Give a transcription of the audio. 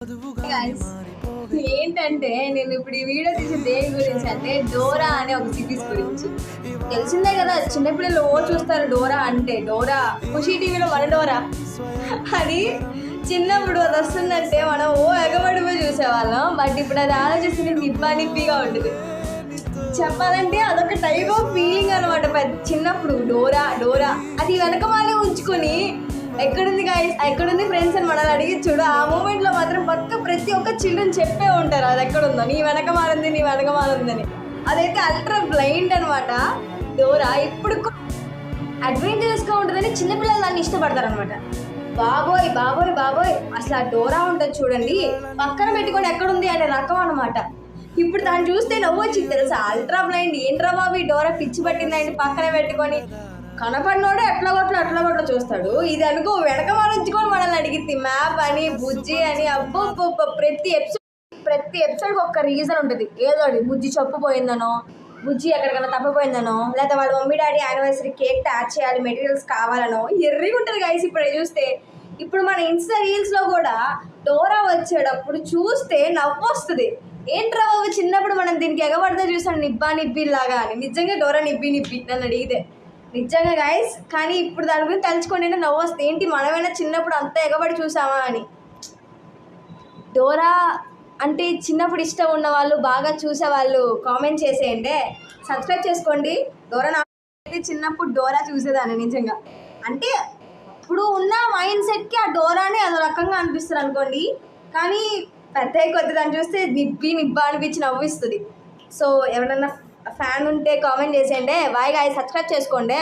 Guys, ఏంటంటే నేను ఇప్పుడు ఈ వీడియో తీసి దేని గురించి అంటే డోరా అనే ఒక సిరీస్ గురించి. తెలిసిందే కదా, చిన్నపిల్లలు చూస్తారు డోరా అంటే. డోరా ఖుషి టీవీలో మన డోరా అని చిన్నప్పుడు అది వస్తుందంటే మనం ఎగబడిపోయి చూసేవాళ్ళం. బట్ ఇప్పుడు అది ఆలోచిస్తే నిబ్బా ఉంటుంది. చెప్పాలంటే అదొక టైప్ ఆఫ్ ఫీలింగ్ అనమాట. చిన్నప్పుడు డోరా డోరా అది వెనక వాళ్ళే ఉంచుకొని ఎక్కడుంది గాయస్, ఎక్కడుంది ఫ్రెండ్స్ అని మనల్ని అడిగి చూడు. ఆ మూమెంట్లో మాత్రం ప్రతి ఒక్క చిల్డ్రన్ చెప్పే ఉంటారు అది ఎక్కడుందో, నీ వెనక మారిందని. అదైతే అల్ట్రా బ్లైండ్ అనమాట డోరా. ఇప్పుడు అడ్వెంచరస్గా ఉంటుందని చిన్నపిల్లలు దాన్ని ఇష్టపడతారు అనమాట. బాబోయ్ బాబోయ్ బాబోయ్ అసలు ఆ డోరా ఉంటుంది చూడండి, పక్కన పెట్టుకొని ఎక్కడుంది అనే రకం అనమాట. ఇప్పుడు దాన్ని చూస్తే నవ్వొచ్చింది తెలుసా. అల్ట్రా బ్లైండ్ ఏంట్రా బాబు ఈ డోరా పిచ్చి పట్టిందండి, పక్కన పెట్టుకొని కనపడినోడే ఎట్లా కొట్ల చూస్తాడు. ఇది అనుకో వెనక మారించుకొని మనల్ని అడిగిద్ది మ్యాప్ అని, బుజ్జి అని. అబ్బో ప్రతి ఎపిసోడ్కి ఒక రీజన్ ఉంటుంది. ఏదో బుజ్జి చెప్పిపోయిందనో, బుజ్జి ఎక్కడికైనా తప్పిపోయిందనో, లేదా వాళ్ళ మమ్మీ డాడీ యానివర్సరీ కేక్ తయారు చేయాలి, మెటీరియల్స్ కావాలనో ఎర్రిగా ఉంటుంది గైస్. ఇప్పుడు చూస్తే ఇప్పుడు మన ఇన్స్టా రీల్స్లో కూడా డోరా వచ్చేటప్పుడు చూస్తే నవ్వు వస్తుంది. ఏంట్రా బాబు చిన్నప్పుడు మనం దీనికి ఎగబడితే చూసాను నిబ్బిలాగా అని. నిజంగా డోరా నిబ్బి నన్ను అడిగితే నిజంగా గైస్. కానీ ఇప్పుడు దాని గురించి తలుచుకోండి నవ్వు వస్తుంది. ఏంటి మనమైనా చిన్నప్పుడు అంత ఎగబడి చూసామా అని. డోరా అంటే చిన్నప్పుడు ఇష్టం ఉన్న వాళ్ళు, బాగా చూసేవాళ్ళు కామెంట్ చేసేయండి, సబ్స్క్రైబ్ చేసుకోండి. డోరా అయితే చిన్నప్పుడు డోరా చూసేదాన్ని నిజంగా. అంటే ఇప్పుడు ఉన్న మైండ్ సెట్కి ఆ డోరానే అదో రకంగా అనిపిస్తుంది అనుకోండి. కానీ పెద్ద కొద్ది దాన్ని చూస్తే నిబ్బా అనిపించి నవ్విస్తుంది. సో ఎవరన్నా ఫ్యాన్ ఉంటే కామెంట్ చేసేయండి. బాయ్ గాయ్స్, సబ్స్క్రైబ్ చేసుకోండి.